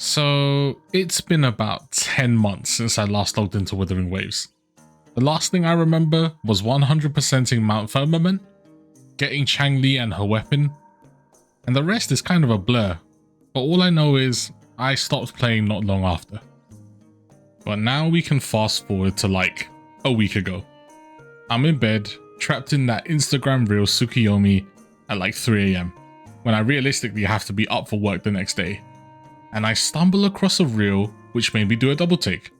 So it's been about 10 months since I last logged into Wuthering Waves. The last thing I remember was 100%ing Mount Firmament, getting Changli and her weapon, and the rest is kind of a blur, but all I know is I stopped playing not long after. But now we can fast forward to like a week ago. I'm in bed, trapped in that Instagram reel Tsukiyomi at like 3 AM, when I realistically have to be up for work the next day. And I stumble across a reel which made me do a double take.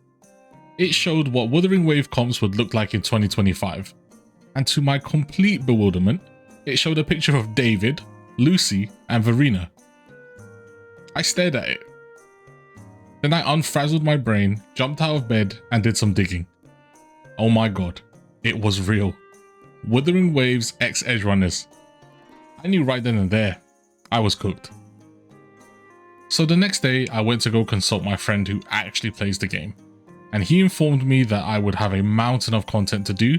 It showed what Wuthering Wave comps would look like in 2025. And to my complete bewilderment, it showed a picture of David, Lucy, and Verena. I stared at it. Then I unfrazzled my brain, jumped out of bed, and did some digging. Oh my god, it was real. Wuthering Waves x Edgerunners. I knew right then and there, I was cooked. So the next day, I went to go consult my friend who actually plays the game, and he informed me that I would have a mountain of content to do,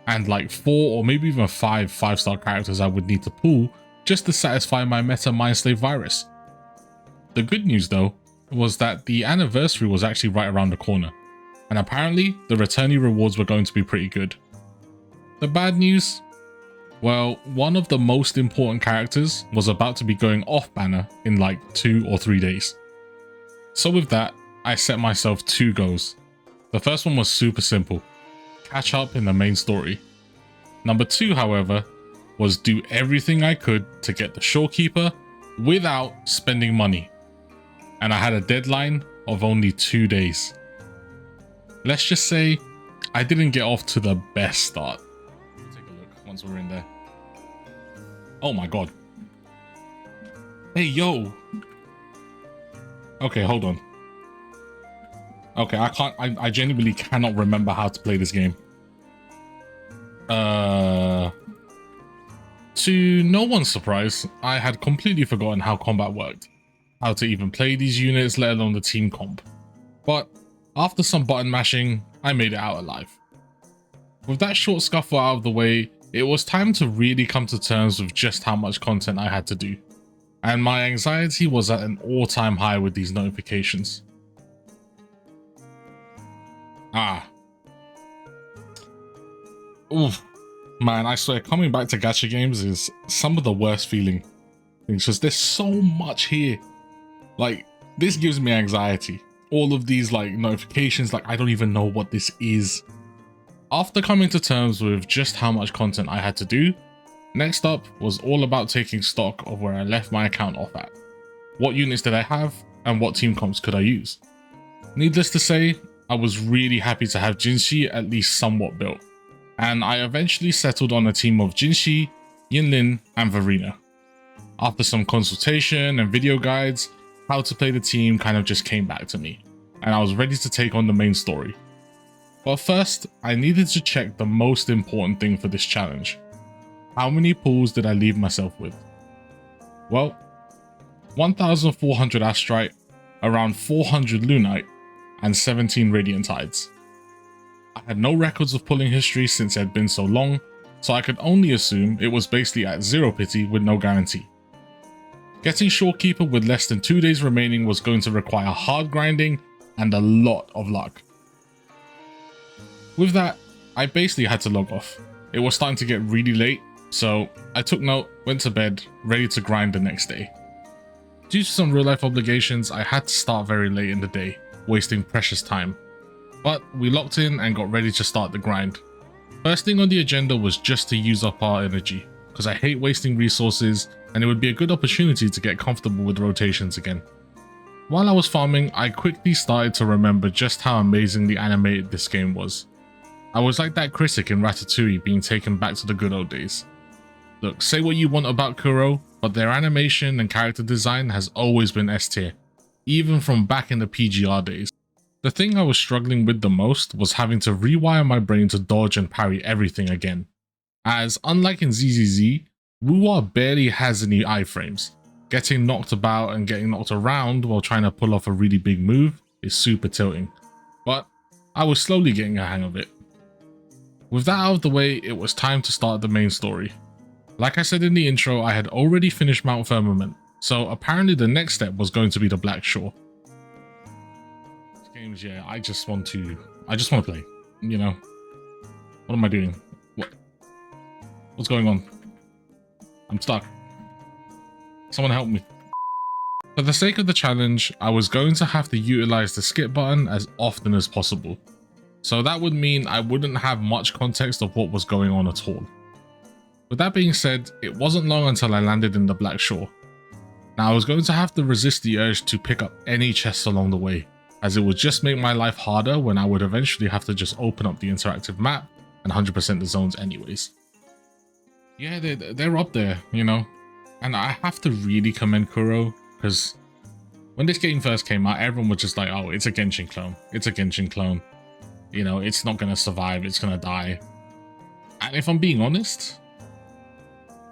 and like 4 or maybe even 5 5-star characters I would need to pull just to satisfy my meta Mindslave virus. The good news though, was that the anniversary was actually right around the corner, and apparently the returnee rewards were going to be pretty good. The bad news? Well, one of the most important characters was about to be going off banner in like 2 or 3 days. So with that, I set myself 2 goals. The first one was super simple, catch up in the main story. Number 2, however, was do everything I could to get the Shorekeeper without spending money. And I had a deadline of only 2 days. Let's just say I didn't get off to the best start. Take a look once we're in there. Oh my god. Hey, yo. Okay, hold on. Okay, I genuinely cannot remember how to play this game. To no one's surprise, I had completely forgotten how combat worked, how to even play these units, let alone the team comp. But after some button mashing, I made it out alive. With that short scuffle out of the way, it was time to really come to terms with just how much content I had to do. And my anxiety was at an all-time high with these notifications. Oof. Man, I swear, coming back to gacha games is some of the worst feeling. It's just, there's so much here. Like, this gives me anxiety. All of these, like, notifications, like, I don't even know what this is. After coming to terms with just how much content I had to do, next up was all about taking stock of where I left my account off at. What units did I have, and what team comps could I use? Needless to say, I was really happy to have Jinshi at least somewhat built, and I eventually settled on a team of Jinshi, Yinlin, and Verena. After some consultation and video guides, how to play the team kind of just came back to me, and I was ready to take on the main story. But first, I needed to check the most important thing for this challenge. How many pulls did I leave myself with? Well, 1,400 Astrite, around 400 Lunite, and 17 Radiant Tides. I had no records of pulling history since it had been so long, so I could only assume it was basically at 0 pity with no guarantee. Getting Shorekeeper with less than 2 days remaining was going to require hard grinding and a lot of luck. With that, I basically had to log off. It was starting to get really late, so I took note, went to bed, ready to grind the next day. Due to some real life obligations, I had to start very late in the day, wasting precious time. But we locked in and got ready to start the grind. First thing on the agenda was just to use up our energy, because I hate wasting resources and it would be a good opportunity to get comfortable with rotations again. While I was farming, I quickly started to remember just how amazingly animated this game was. I was like that critic in Ratatouille being taken back to the good old days. Look, say what you want about Kuro, but their animation and character design has always been S tier, even from back in the PGR days. The thing I was struggling with the most was having to rewire my brain to dodge and parry everything again, as unlike in ZZZ, Wuwa barely has any iframes. Getting knocked about and getting knocked around while trying to pull off a really big move is super tilting, but I was slowly getting a hang of it. With that out of the way, it was time to start the main story. Like I said in the intro, I had already finished Mount Firmament, so apparently the next step was going to be the Black Shore. challenge, yeah, I just want to play, you know? What am I doing? What's going on? I'm stuck. Someone help me. For the sake of the challenge, I was going to have to utilize the skip button as often as possible. So that would mean I wouldn't have much context of what was going on at all. With that being said, it wasn't long until I landed in the Black Shore. Now I was going to have to resist the urge to pick up any chests along the way, as it would just make my life harder when I would eventually have to just open up the interactive map and 100% the zones anyways. Yeah, they're up there, you know, and I have to really commend Kuro, because when this game first came out, everyone was just like, oh, it's a Genshin clone, it's a Genshin clone, you know, it's not going to survive, it's going to die. And if I'm being honest,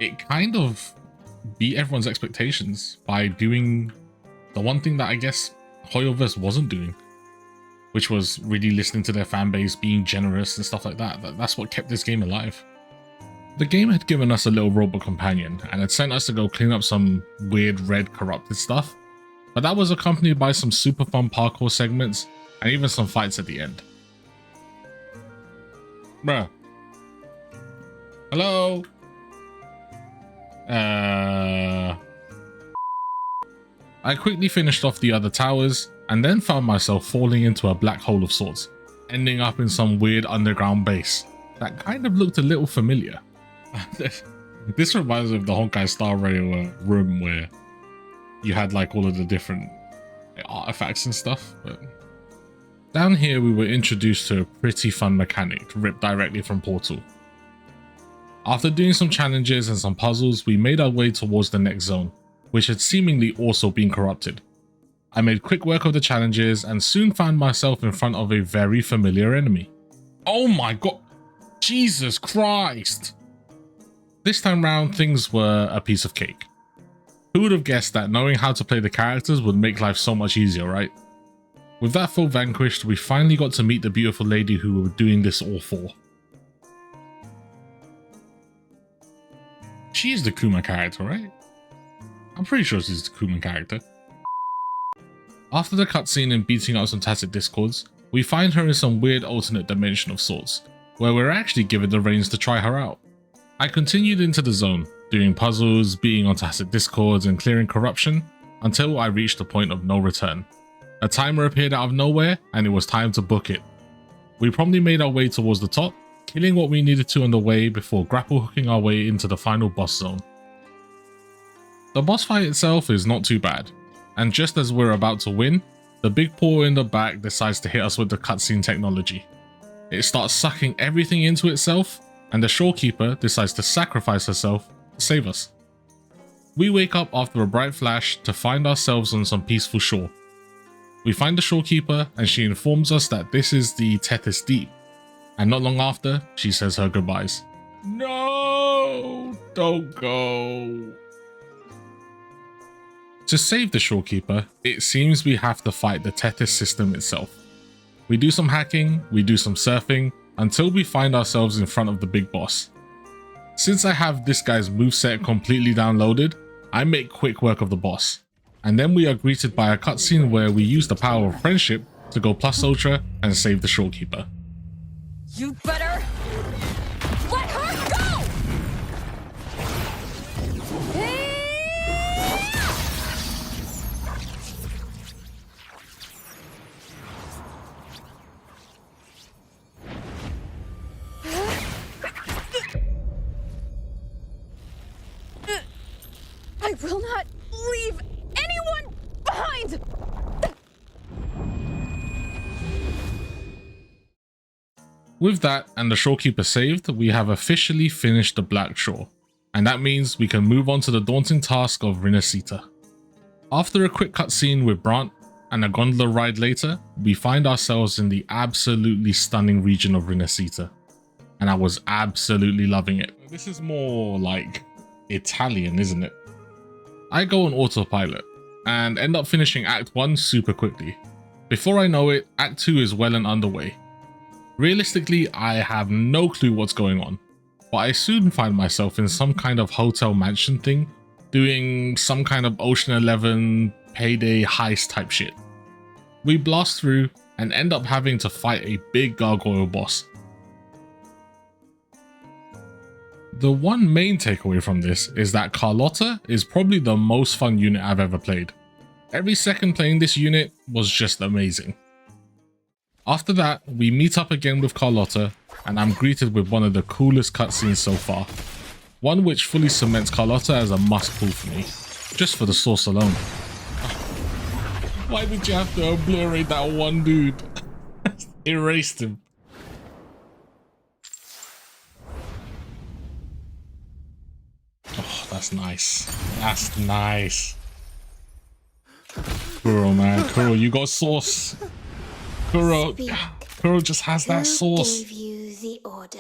it kind of beat everyone's expectations by doing the one thing that I guess Hoyoverse wasn't doing, which was really listening to their fan base, being generous and stuff like that. That's what kept this game alive. The game had given us a little robot companion and had sent us to go clean up some weird red corrupted stuff, but that was accompanied by some super fun parkour segments and even some fights at the end. Bruh. Hello? I quickly finished off the other towers and then found myself falling into a black hole of sorts, ending up in some weird underground base that kind of looked a little familiar. This reminds me of the Honkai Star Rail room where you had like all of the different artifacts and stuff. But down here we were introduced to a pretty fun mechanic ripped directly from Portal. After doing some challenges and some puzzles, we made our way towards the next zone, which had seemingly also been corrupted. I made quick work of the challenges and soon found myself in front of a very familiar enemy. Oh my god, Jesus Christ! This time round, things were a piece of cake. Who would have guessed that knowing how to play the characters would make life so much easier, right? With that foe vanquished, we finally got to meet the beautiful lady who we were doing this all for. She is the Kuma character, right? I'm pretty sure she's the Kuma character. After the cutscene and beating up some tacit discords, we find her in some weird alternate dimension of sorts, where we're actually given the reins to try her out. I continued into the zone, doing puzzles, beating on tacit discords and clearing corruption, until I reached the point of no return. A timer appeared out of nowhere and it was time to book it. We promptly made our way towards the top, killing what we needed to on the way before grapple hooking our way into the final boss zone. The boss fight itself is not too bad, and just as we're about to win, the big paw in the back decides to hit us with the cutscene technology. It starts sucking everything into itself, and the Shorekeeper decides to sacrifice herself to save us. We wake up after a bright flash to find ourselves on some peaceful shore. We find the Shorekeeper and she informs us that this is the Tethys Deep, and not long after, she says her goodbyes. No, don't go. To save the Shorekeeper, it seems we have to fight the Tethys system itself. We do some hacking, we do some surfing, until we find ourselves in front of the big boss. Since I have this guy's moveset completely downloaded, I make quick work of the boss. And then we are greeted by a cutscene where we use the power of friendship to go plus ultra and save the Shorekeeper. You better let her go! I will not leave anyone behind! With that and the Shorekeeper saved, we have officially finished the Black Shore, and that means we can move on to the daunting task of Rinascita. After a quick cutscene with Brant and a gondola ride later, we find ourselves in the absolutely stunning region of Rinascita, and I was absolutely loving it. This is more like Italian, isn't it? I go on autopilot and end up finishing Act 1 super quickly. Before I know it, Act 2 is well and underway. Realistically, I have no clue what's going on, but I soon find myself in some kind of hotel mansion thing, doing some kind of Ocean 11 payday heist type shit. We blast through, and end up having to fight a big gargoyle boss. The one main takeaway from this is that Carlotta is probably the most fun unit I've ever played. Every second playing this unit was just amazing. After that, we meet up again with Carlotta, and I'm greeted with one of the coolest cutscenes so far. One which fully cements Carlotta as a must pull for me, just for the source alone. Why did you have to obliterate that one dude? Erased him. Oh, that's nice. That's nice. Kuro, man. Kuro, you got sauce. Kuro just has that sauce. Gave you the order?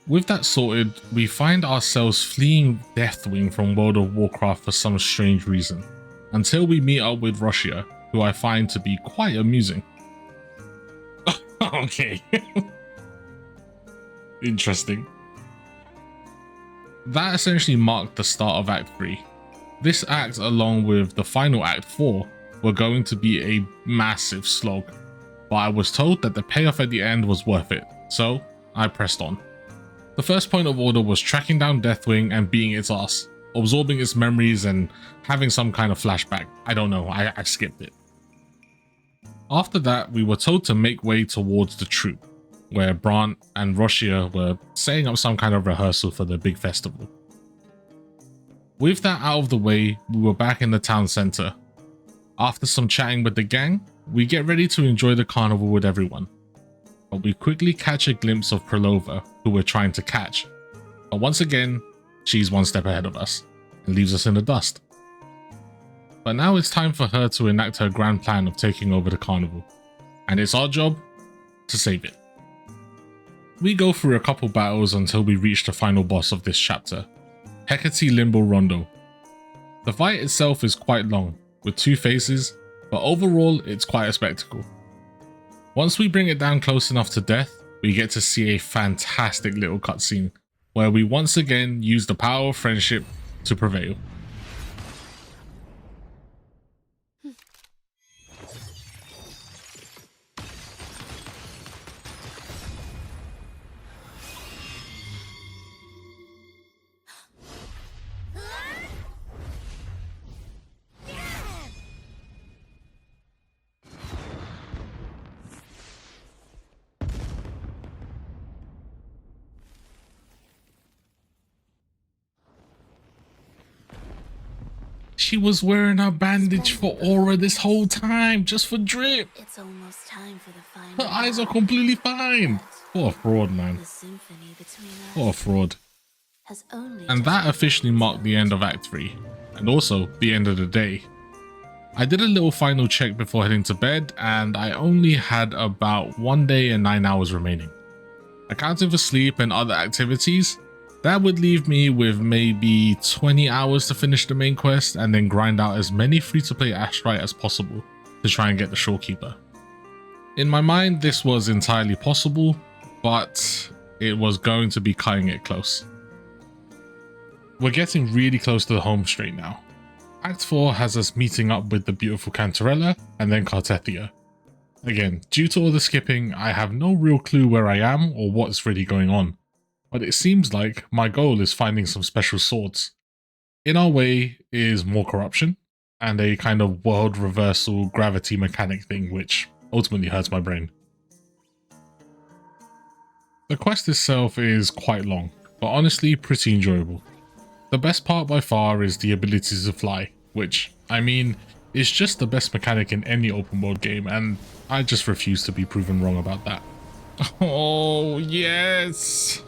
With that sorted, we find ourselves fleeing Deathwing from World of Warcraft for some strange reason, until we meet up with Russia, who I find to be quite amusing. Okay. Interesting. That essentially marked the start of Act 3. This act, along with the final Act 4, were going to be a massive slog, but I was told that the payoff at the end was worth it, so I pressed on. The first point of order was tracking down Deathwing and beating its ass, absorbing its memories and having some kind of flashback. I don't know, I skipped it. After that, we were told to make way towards the troop, where Brant and Roshia were setting up some kind of rehearsal for the big festival. With that out of the way, we were back in the town centre. After some chatting with the gang, we get ready to enjoy the carnival with everyone. But we quickly catch a glimpse of Prelova, who we're trying to catch. But once again, she's one step ahead of us and leaves us in the dust. But now it's time for her to enact her grand plan of taking over the carnival, and it's our job to save it. We go through a couple battles until we reach the final boss of this chapter, Hecate Limbo Rondo. The fight itself is quite long, with 2 phases, but overall it's quite a spectacle. Once we bring it down close enough to death, we get to see a fantastic little cutscene, where we once again use the power of friendship to prevail. She was wearing a bandage for aura this whole time, just for drip. It's almost time for the final. Her eyes are completely fine. What a fraud, man. The symphony between us What a fraud. has only And that officially marked the end of Act 3, and also the end of the day. I did a little final check before heading to bed, and I only had about 1 day and 9 hours remaining. Accounting for sleep and other activities, that would leave me with maybe 20 hours to finish the main quest and then grind out as many free-to-play Astrite as possible to try and get the Shorekeeper. In my mind, this was entirely possible, but it was going to be cutting it close. We're getting really close to the home straight now. Act 4 has us meeting up with the beautiful Cantarella and then Cartethia. Again, due to all the skipping, I have no real clue where I am or what's really going on. But it seems like my goal is finding some special swords. In our way is more corruption, and a kind of world reversal gravity mechanic thing which ultimately hurts my brain. The quest itself is quite long, but honestly pretty enjoyable. The best part by far is the ability to fly, which, I mean, is just the best mechanic in any open world game, and I just refuse to be proven wrong about that. Oh, yes!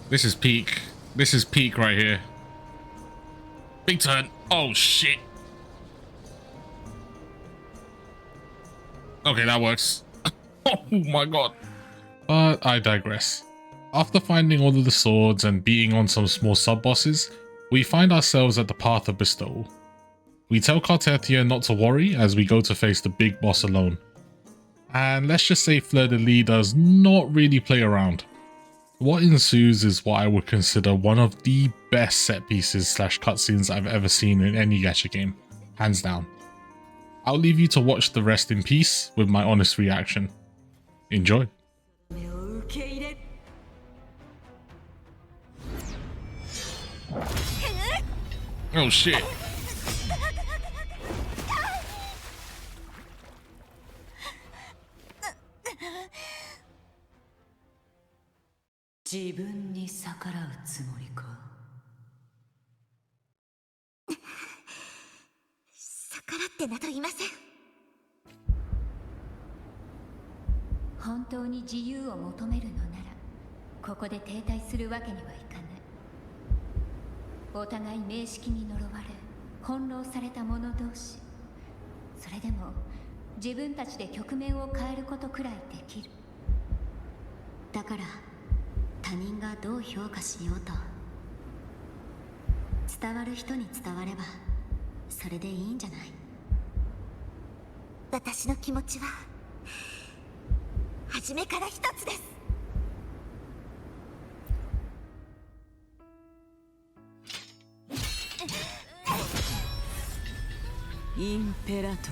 This is peak. This is peak right here. Big turn. Oh, shit. Okay, that works. Oh my god. But I digress. After finding all of the swords and beating on some small sub-bosses, we find ourselves at the Path of Bestowal. We tell Cartethia not to worry as we go to face the big boss alone. And let's just say Fleur-de-Lis does not really play around. What ensues is what I would consider one of the best set pieces slash cutscenes I've ever seen in any gacha game, hands down. I'll leave you to watch the rest in peace with my honest reaction. Enjoy. Oh shit.本当に自由を求めるのならここで停滞するわけにはいかない。お互い名式に呪われ翻弄された者同士、それでも自分たちで局面を変えることくらいできる。だから他人がどう評価しようと伝わる人に伝わればそれでいいんじゃない？私の気持ちは初めから一つです。インペラト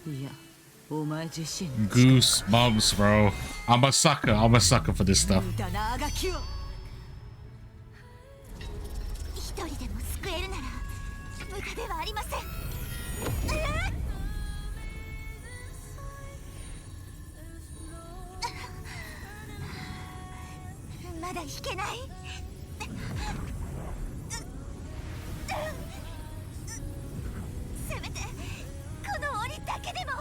ル。いや、お前自身。Goosebumps, bro. I'm a sucker. I'm a sucker for this stuff. 無駄なあがきを。一人でも救えるなら無駄ではありません。まだ引けない。せめてこの檻だけでも。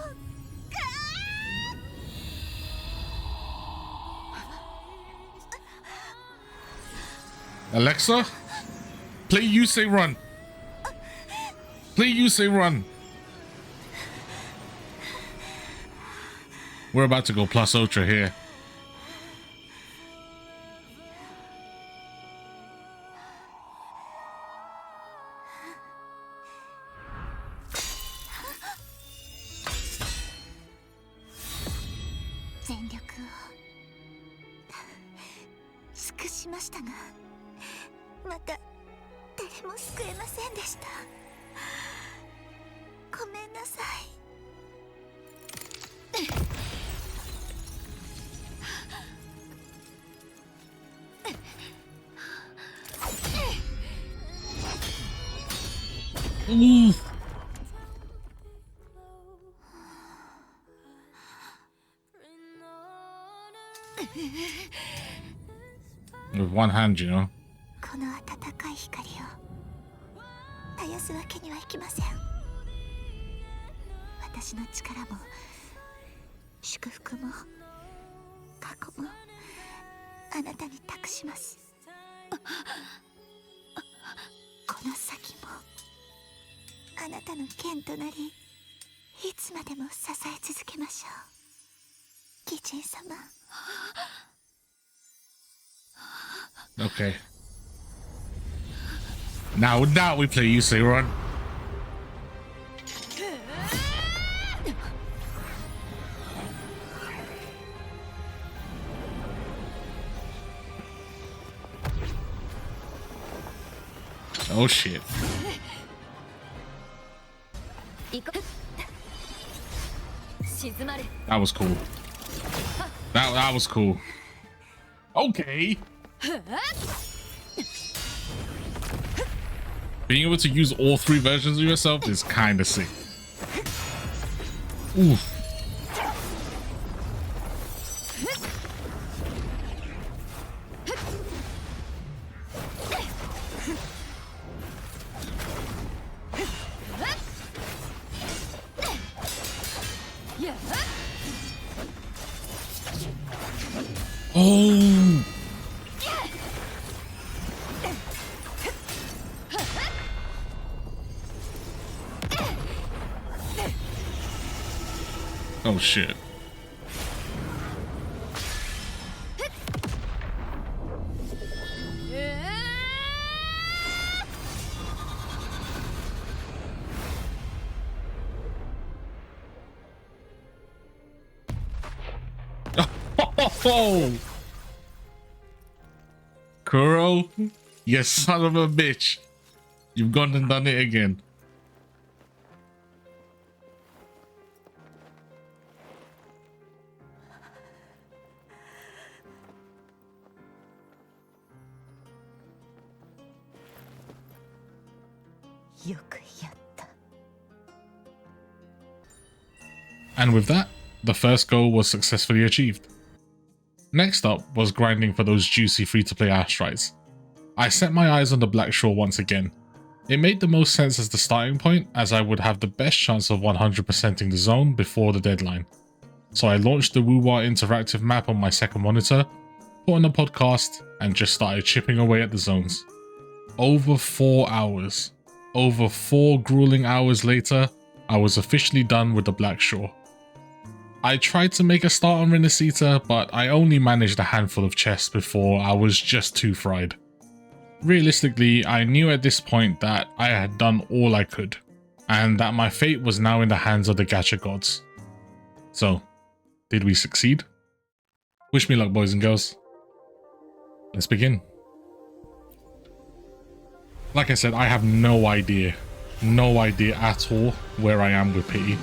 Alexa, play You Say Run. Play You Say Run. We're about to go plus ultra here. Ooh. With one hand, you know. この温かい光を絶やすわけにはいきません。私の力も祝福も過去もあなたに託します。この先もあなたの剣となり、いつまでも支え続けましょう。義人様。Okay. Now we play You Say Run. Oh shit. That was cool. That was cool. Okay. Being able to use all three versions of yourself is kind of sick. Oof. Oh. Oh shit. Oh, Kuro. You son of a bitch. You've gone and done it again. And with that, the first goal was successfully achieved. Next up was grinding for those juicy free-to-play astrites. I set my eyes on the Black Shore once again. It made the most sense as the starting point, as I would have the best chance of 100%ing the zone before the deadline. So I launched the Wuwa interactive map on my second monitor, put on a podcast, and just started chipping away at the zones. Over 4 hours. Over 4 grueling hours later, I was officially done with the Black Shore. I tried to make a start on Rinascita, but I only managed a handful of chests before I was just too fried. Realistically, I knew at this point that I had done all I could, and that my fate was now in the hands of the gacha gods. So, did we succeed? Wish me luck, boys and girls. Let's begin. Like I said, I have no idea at all where I am with Pity.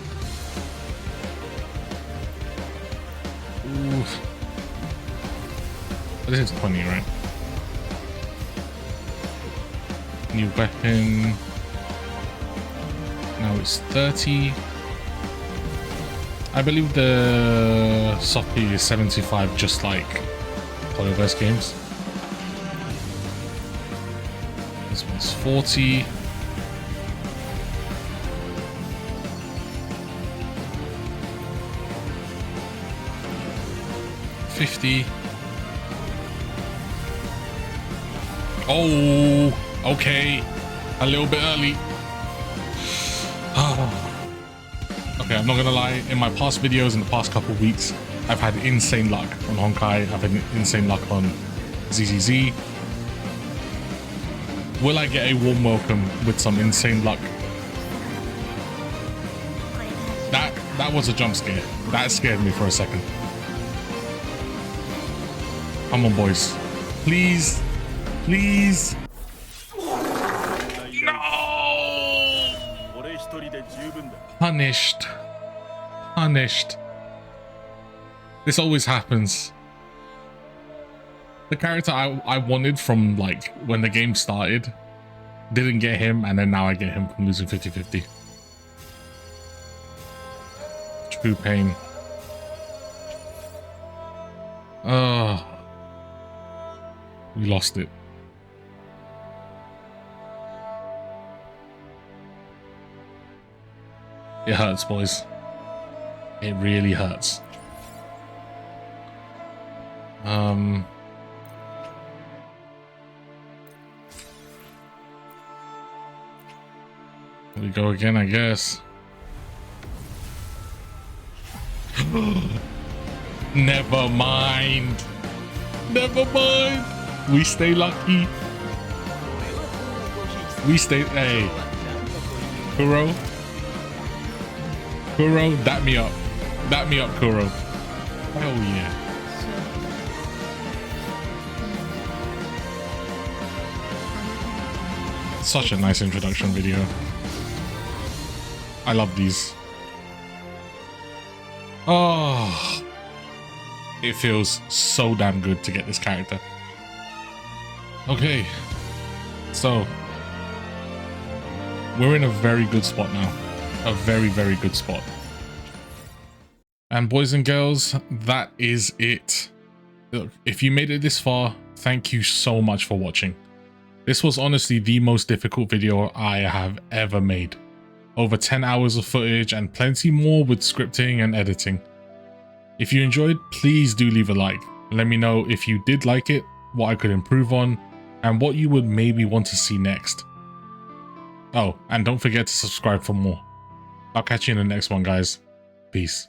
Ooh. This is 20, right? New weapon. Now it's 30. I believe the soft P is 75, just like Polyverse games. This one's 40. $50. Oh, okay. A little bit early. Okay, I'm not gonna lie. In my past videos, in the past couple of weeks, I've had insane luck on Honkai. I've had insane luck on ZZZ. Will I get a warm welcome with some insane luck? That was a jump scare. That scared me for a second. Come on, boys. Please. Please. No! Punished. Punished. This always happens. The character I wanted from, like, when the game started, didn't get him, and then now I get him from losing 50-50. True pain. Oh. We lost it. It hurts, boys. It really hurts. We go again, I guess. Never mind. Never mind. We stay lucky. We stay. Hey, Kuro. Kuro, dap me up. Dap me up, Kuro. Hell yeah. Such a nice introduction video. I love these. Oh, it feels so damn good to get this character. Okay, so we're in a very good spot now. A very, very good spot. And boys and girls, that is it. Look, if you made it this far, thank you so much for watching. This was honestly the most difficult video I have ever made. Over 10 hours of footage and plenty more with scripting and editing. If you enjoyed, please do leave a like. Let me know if you did like it, what I could improve on, and what you would maybe want to see next. Oh, and don't forget to subscribe for more. I'll catch you in the next one, guys. Peace.